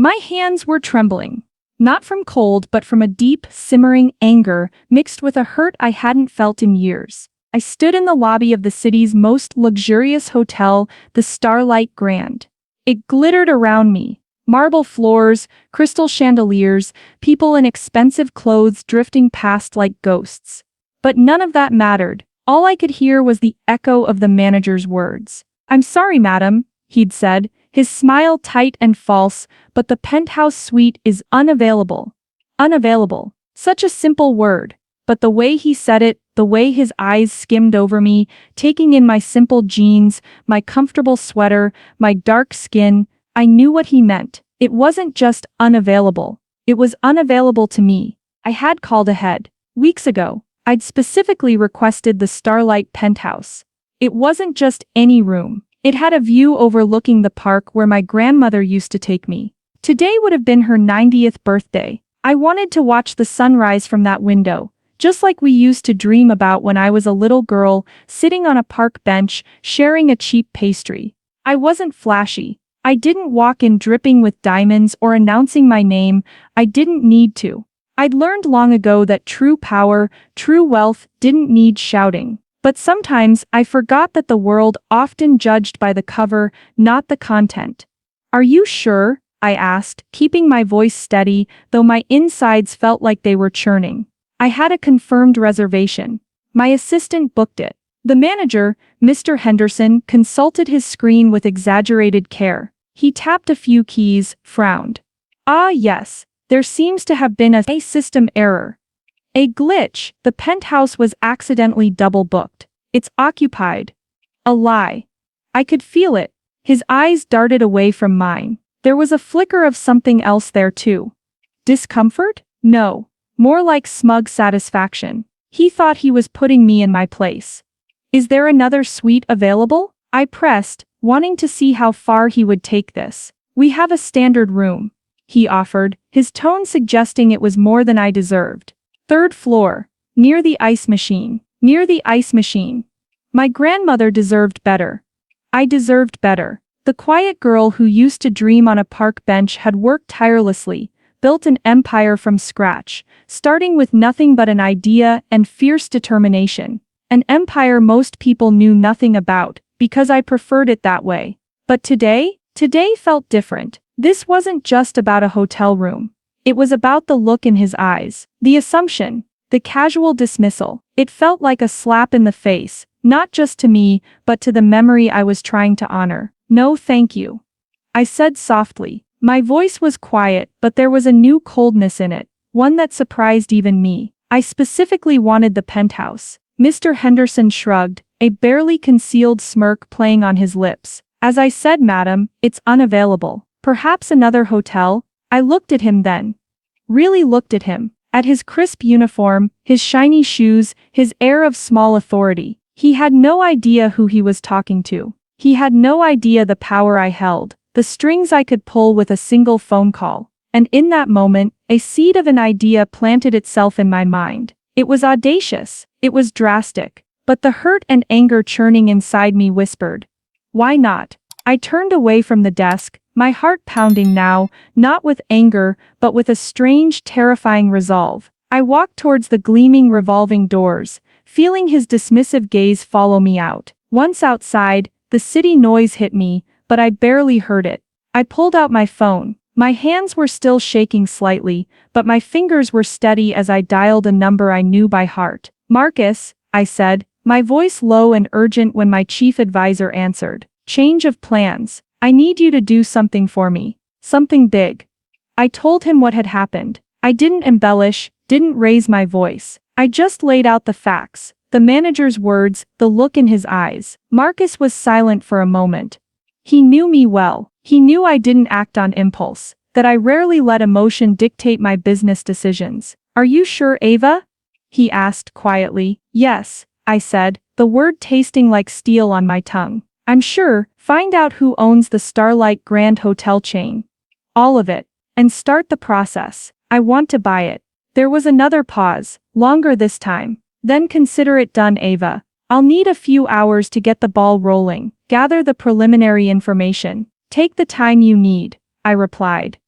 My hands were trembling. Not from cold but from a deep, simmering anger mixed with a hurt I hadn't felt in years. I stood in the lobby of the city's most luxurious hotel, the Starlight Grand. It glittered around me. Marble floors, crystal chandeliers, people in expensive clothes drifting past like ghosts. But none of that mattered. All I could hear was the echo of the manager's words. "I'm sorry, madam," he'd said, his smile tight and false, "but the penthouse suite is unavailable." Unavailable. Such a simple word. But the way he said it, the way his eyes skimmed over me, taking in my simple jeans, my comfortable sweater, my dark skin, I knew what he meant. It wasn't just unavailable. It was unavailable to me. I had called ahead. Weeks ago, I'd specifically requested the Starlight Penthouse. It wasn't just any room. It had a view overlooking the park where my grandmother used to take me. Today would have been her 90th birthday. I wanted to watch the sunrise from that window, just like we used to dream about when I was a little girl, sitting on a park bench, sharing a cheap pastry. I wasn't flashy. I didn't walk in dripping with diamonds or announcing my name. I didn't need to. I'd learned long ago that true power, true wealth, didn't need shouting. But sometimes I forgot that the world often judged by the cover, not the content. "Are you sure?" I asked, keeping my voice steady, though my insides felt like they were churning. I had a confirmed reservation. My assistant booked it. The manager, Mr. Henderson, consulted his screen with exaggerated care. He tapped a few keys, frowned. "Ah yes, there seems to have been a system error. A glitch. The penthouse was accidentally double booked. It's occupied." A lie. I could feel it. His eyes darted away from mine. There was a flicker of something else there too. Discomfort? No. More like smug satisfaction. He thought he was putting me in my place. "Is there another suite available?" I pressed, wanting to see how far he would take this. "We have a standard room," he offered, his tone suggesting it was more than I deserved. "Third floor. Near the ice machine." Near the ice machine. My grandmother deserved better. I deserved better. The quiet girl who used to dream on a park bench had worked tirelessly, built an empire from scratch, starting with nothing but an idea and fierce determination. An empire most people knew nothing about, because I preferred it that way. But today felt different. This wasn't just about a hotel room. It was about the look in his eyes, the assumption, the casual dismissal. It felt like a slap in the face, not just to me, but to the memory I was trying to honor. "No thank you," I said softly. My voice was quiet, but there was a new coldness in it, one that surprised even me. "I specifically wanted the penthouse." Mr. Henderson shrugged, a barely concealed smirk playing on his lips. "As I said, madam, it's unavailable. Perhaps another hotel?" I looked at him then. Really looked at him. At his crisp uniform, his shiny shoes, his air of small authority. He had no idea who he was talking to. He had no idea the power I held, the strings I could pull with a single phone call. And in that moment, a seed of an idea planted itself in my mind. It was audacious. It was drastic. But the hurt and anger churning inside me whispered, "Why not?" I turned away from the desk, my heart pounding now, not with anger, but with a strange, terrifying resolve. I walked towards the gleaming revolving doors, feeling his dismissive gaze follow me out. Once outside, the city noise hit me, but I barely heard it. I pulled out my phone. My hands were still shaking slightly, but my fingers were steady as I dialed a number I knew by heart. "Marcus," I said, my voice low and urgent when my chief advisor answered. "Change of plans. I need you to do something for me. Something big." I told him what had happened. I didn't embellish, didn't raise my voice. I just laid out the facts, the manager's words, the look in his eyes. Marcus was silent for a moment. He knew me well. He knew I didn't act on impulse, that I rarely let emotion dictate my business decisions. "Are you sure, Ava?" he asked quietly. "Yes," I said, the word tasting like steel on my tongue. "I'm sure. Find out who owns the Starlight Grand Hotel chain. All of it. And start the process. I want to buy it." There was another pause, longer this time. "Then consider it done, Ava. I'll need a few hours to get the ball rolling, gather the preliminary information. Take the time you need," I replied.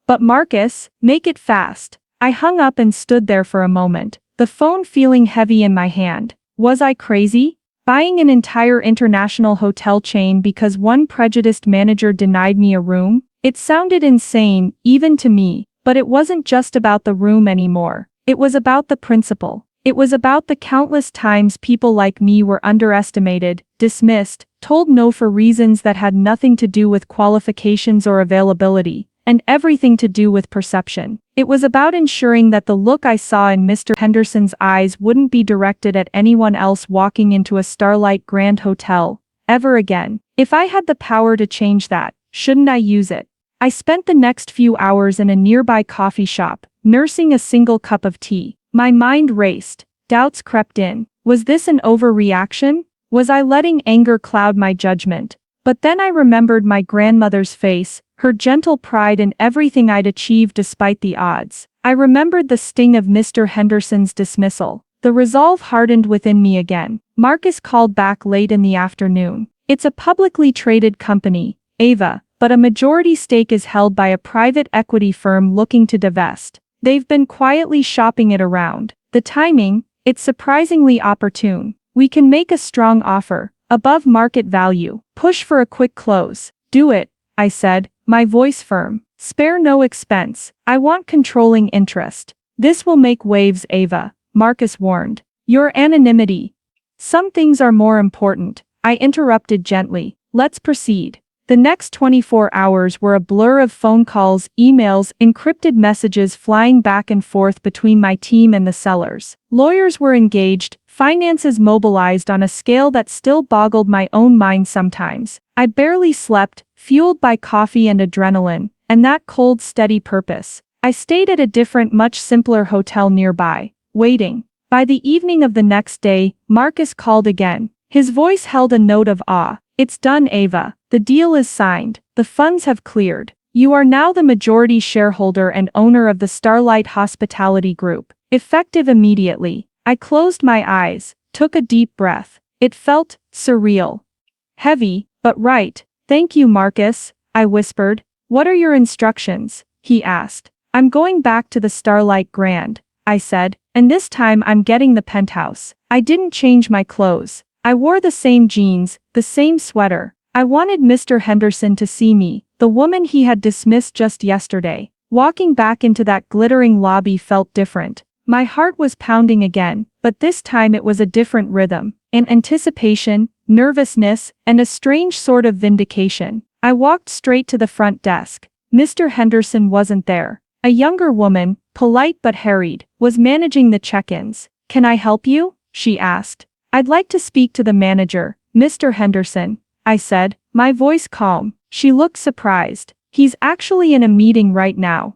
But Marcus, make it fast. I hung up and stood there for a moment, the phone feeling heavy in my hand. Was I crazy? Buying an entire international hotel chain because one prejudiced manager denied me a room? It sounded insane, even to me, but it wasn't just about the room anymore. It was about the principle. It was about the countless times people like me were underestimated, dismissed, told no for reasons that had nothing to do with qualifications or availability, and everything to do with perception. It was about ensuring that the look I saw in Mr. Henderson's eyes wouldn't be directed at anyone else walking into a Starlight Grand Hotel, ever again. If I had the power to change that, shouldn't I use it? I spent the next few hours in a nearby coffee shop, nursing a single cup of tea. My mind raced. Doubts crept in. Was this an overreaction? Was I letting anger cloud my judgment? But then I remembered my grandmother's face, her gentle pride in everything I'd achieved despite the odds. I remembered the sting of Mr. Henderson's dismissal. The resolve hardened within me again. Marcus called back late in the afternoon. It's a publicly traded company, Ava, but a majority stake is held by a private equity firm looking to divest. They've been quietly shopping it around. The timing, it's surprisingly opportune. We can make a strong offer, above market value. Push for a quick close. Do it, I said, my voice firm. Spare no expense. I want controlling interest. This will make waves, Ava, Marcus warned. Your anonymity. Some things are more important, I interrupted gently. Let's proceed. The next 24 hours were a blur of phone calls, emails, encrypted messages flying back and forth between my team and the sellers. Lawyers were engaged, finances mobilized on a scale that still boggled my own mind sometimes. I barely slept, fueled by coffee and adrenaline, and that cold, steady purpose. I stayed at a different, much simpler hotel nearby, waiting. By the evening of the next day, Marcus called again. His voice held a note of awe. It's done, Ava. The deal is signed. The funds have cleared. You are now the majority shareholder and owner of the Starlight Hospitality Group. Effective immediately. I closed my eyes, took a deep breath. It felt surreal. Heavy, but right. Thank you, Marcus, I whispered. What are your instructions? He asked. I'm going back to the Starlight Grand, I said, and this time I'm getting the penthouse. I didn't change my clothes. I wore the same jeans, the same sweater. I wanted Mr. Henderson to see me, the woman he had dismissed just yesterday. Walking back into that glittering lobby felt different. My heart was pounding again, but this time it was a different rhythm. An anticipation, nervousness, and a strange sort of vindication. I walked straight to the front desk. Mr. Henderson wasn't there. A younger woman, polite but harried, was managing the check-ins. Can I help you? She asked. I'd like to speak to the manager, Mr. Henderson, I said, my voice calm. She looked surprised. He's actually in a meeting right now.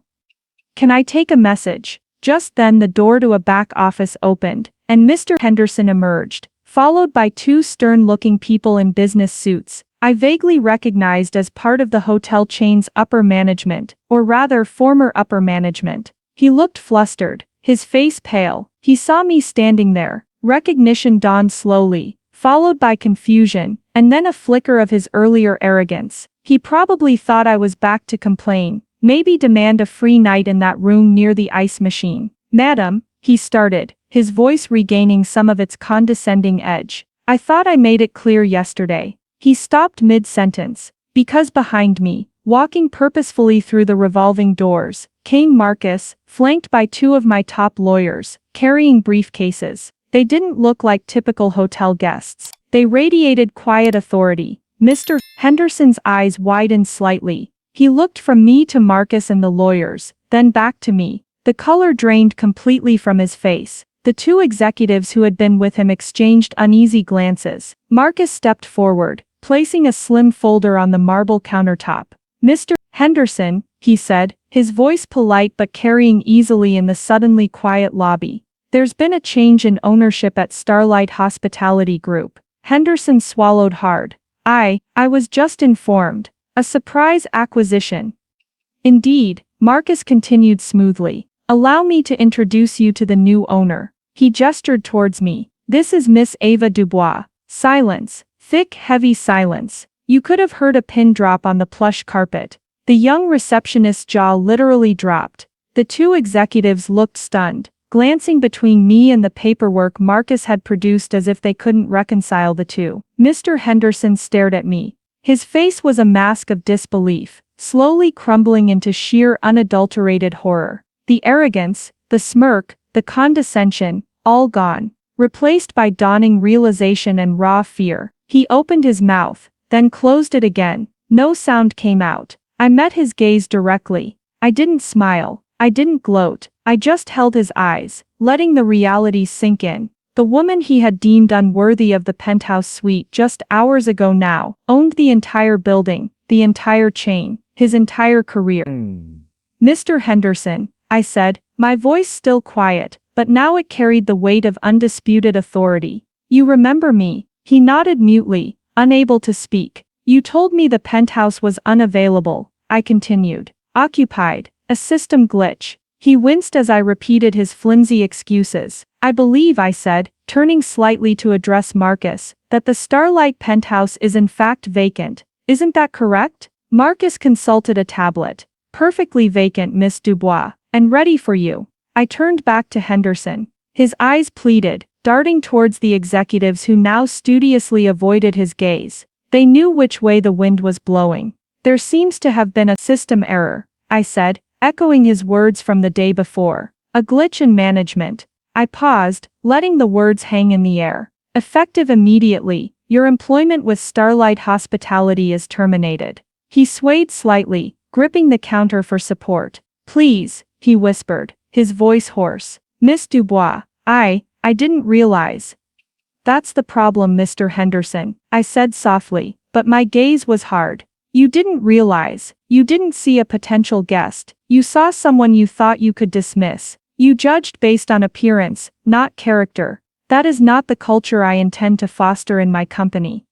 Can I take a message? Just then the door to a back office opened, and Mr. Henderson emerged, followed by two stern-looking people in business suits, I vaguely recognized as part of the hotel chain's upper management, or rather former upper management. He looked flustered, his face pale. He saw me standing there. Recognition dawned slowly, followed by confusion, and then a flicker of his earlier arrogance. He probably thought I was back to complain, maybe demand a free night in that room near the ice machine. Madam, he started, his voice regaining some of its condescending edge. I thought I made it clear yesterday. He stopped mid-sentence, because behind me, walking purposefully through the revolving doors, came Marcus, flanked by two of my top lawyers, carrying briefcases. They didn't look like typical hotel guests. They radiated quiet authority. Mr. Henderson's eyes widened slightly. He looked from me to Marcus and the lawyers, then back to me. The color drained completely from his face. The two executives who had been with him exchanged uneasy glances. Marcus stepped forward, placing a slim folder on the marble countertop. Mr. Henderson, he said, his voice polite but carrying easily in the suddenly quiet lobby. There's been a change in ownership at Starlight Hospitality Group. Henderson swallowed hard. I was just informed. A surprise acquisition. Indeed, Marcus continued smoothly. Allow me to introduce you to the new owner. He gestured towards me. This is Miss Ava Dubois. Silence. Thick, heavy silence. You could have heard a pin drop on the plush carpet. The young receptionist's jaw literally dropped. The two executives looked stunned, glancing between me and the paperwork Marcus had produced as if they couldn't reconcile the two. Mr. Henderson stared at me. His face was a mask of disbelief, slowly crumbling into sheer unadulterated horror. The arrogance, the smirk, the condescension, all gone, replaced by dawning realization and raw fear. He opened his mouth, then closed it again. No sound came out. I met his gaze directly. I didn't smile. I didn't gloat. I just held his eyes, letting the reality sink in. The woman he had deemed unworthy of the penthouse suite just hours ago now owned the entire building, the entire chain, his entire career. Mr. Henderson, I said, my voice still quiet, but now it carried the weight of undisputed authority. You remember me? He nodded mutely, unable to speak. You told me the penthouse was unavailable, I continued. Occupied. A system glitch. He winced as I repeated his flimsy excuses. I believe, I said, turning slightly to address Marcus, that the Starlight penthouse is in fact vacant. Isn't that correct? Marcus consulted a tablet. Perfectly vacant, Miss Dubois, and ready for you. I turned back to Henderson. His eyes pleaded, darting towards the executives who now studiously avoided his gaze. They knew which way the wind was blowing. There seems to have been a system error, I said, echoing his words from the day before. A glitch in management. I paused, letting the words hang in the air. Effective immediately, your employment with Starlight Hospitality is terminated. He swayed slightly, gripping the counter for support. Please, he whispered, his voice hoarse. Miss Dubois, I didn't realize. That's the problem, Mr. Henderson, I said softly, but my gaze was hard. You didn't realize. You didn't see a potential guest. You saw someone you thought you could dismiss. You judged based on appearance, not character. That is not the culture I intend to foster in my company.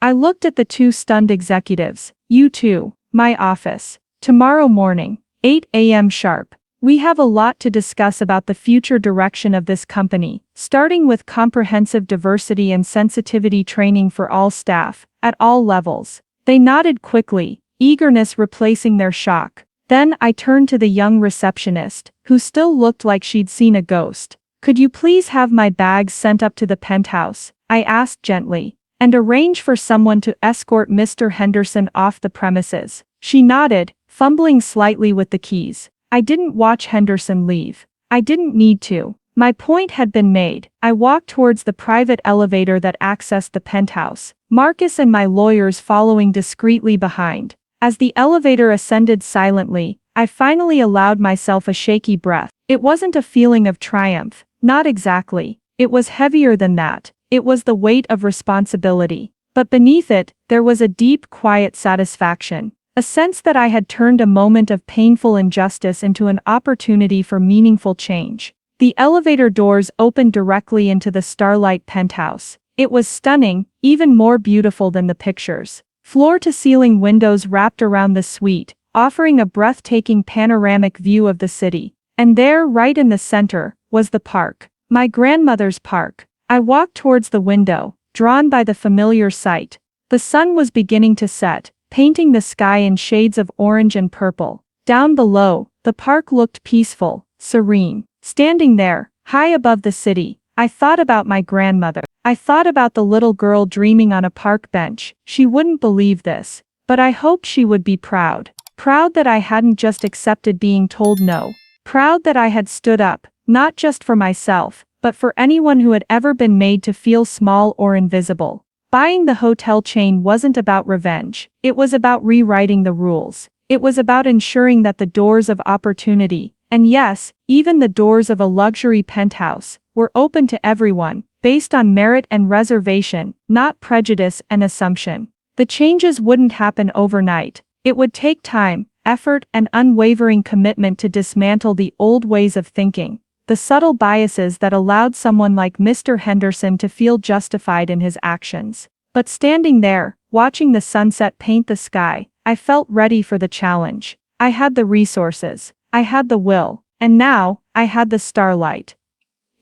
I looked at the two stunned executives. You too. My office. Tomorrow morning, 8 a.m. sharp. We have a lot to discuss about the future direction of this company, starting with comprehensive diversity and sensitivity training for all staff, at all levels. They nodded quickly, eagerness replacing their shock. Then I turned to the young receptionist, who still looked like she'd seen a ghost. Could you please have my bags sent up to the penthouse? I asked gently, and arrange for someone to escort Mr. Henderson off the premises. She nodded, fumbling slightly with the keys. I didn't watch Henderson leave. I didn't need to. My point had been made. I walked towards the private elevator that accessed the penthouse, Marcus and my lawyers following discreetly behind. As the elevator ascended silently, I finally allowed myself a shaky breath. It wasn't a feeling of triumph, not exactly. It was heavier than that. It was the weight of responsibility. But beneath it, there was a deep, quiet satisfaction. A sense that I had turned a moment of painful injustice into an opportunity for meaningful change. The elevator doors opened directly into the Starlight penthouse. It was stunning, even more beautiful than the pictures. Floor-to-ceiling windows wrapped around the suite, offering a breathtaking panoramic view of the city. And there, right in the center, was the park. My grandmother's park. I walked towards the window, drawn by the familiar sight. The sun was beginning to set, painting the sky in shades of orange and purple. Down below, the park looked peaceful, serene. Standing there, high above the city, I thought about my grandmother. I thought about the little girl dreaming on a park bench. She wouldn't believe this, but I hoped she would be proud. Proud that I hadn't just accepted being told no. Proud that I had stood up, not just for myself, but for anyone who had ever been made to feel small or invisible. Buying the hotel chain wasn't about revenge. It was about rewriting the rules. It was about ensuring that the doors of opportunity, and yes, even the doors of a luxury penthouse, were open to everyone, based on merit and reservation, not prejudice and assumption. The changes wouldn't happen overnight. It would take time, effort, and unwavering commitment to dismantle the old ways of thinking, the subtle biases that allowed someone like Mr. Henderson to feel justified in his actions. But standing there, watching the sunset paint the sky, I felt ready for the challenge. I had the resources, I had the will, and now, I had the starlight.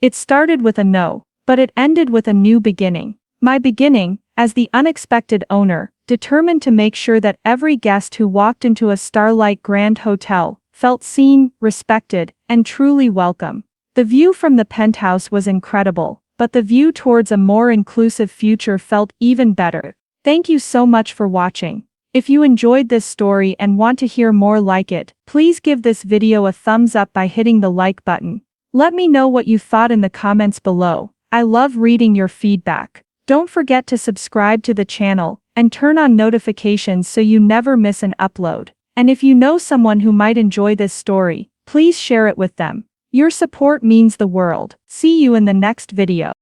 It started with a no, but it ended with a new beginning. My beginning, as the unexpected owner, determined to make sure that every guest who walked into a Starlight Grand Hotel felt seen, respected, and truly welcome. The view from the penthouse was incredible, but the view towards a more inclusive future felt even better. Thank you so much for watching. If you enjoyed this story and want to hear more like it, please give this video a thumbs up by hitting the like button. Let me know what you thought in the comments below. I love reading your feedback. Don't forget to subscribe to the channel and turn on notifications so you never miss an upload. And if you know someone who might enjoy this story, please share it with them. Your support means the world. See you in the next video.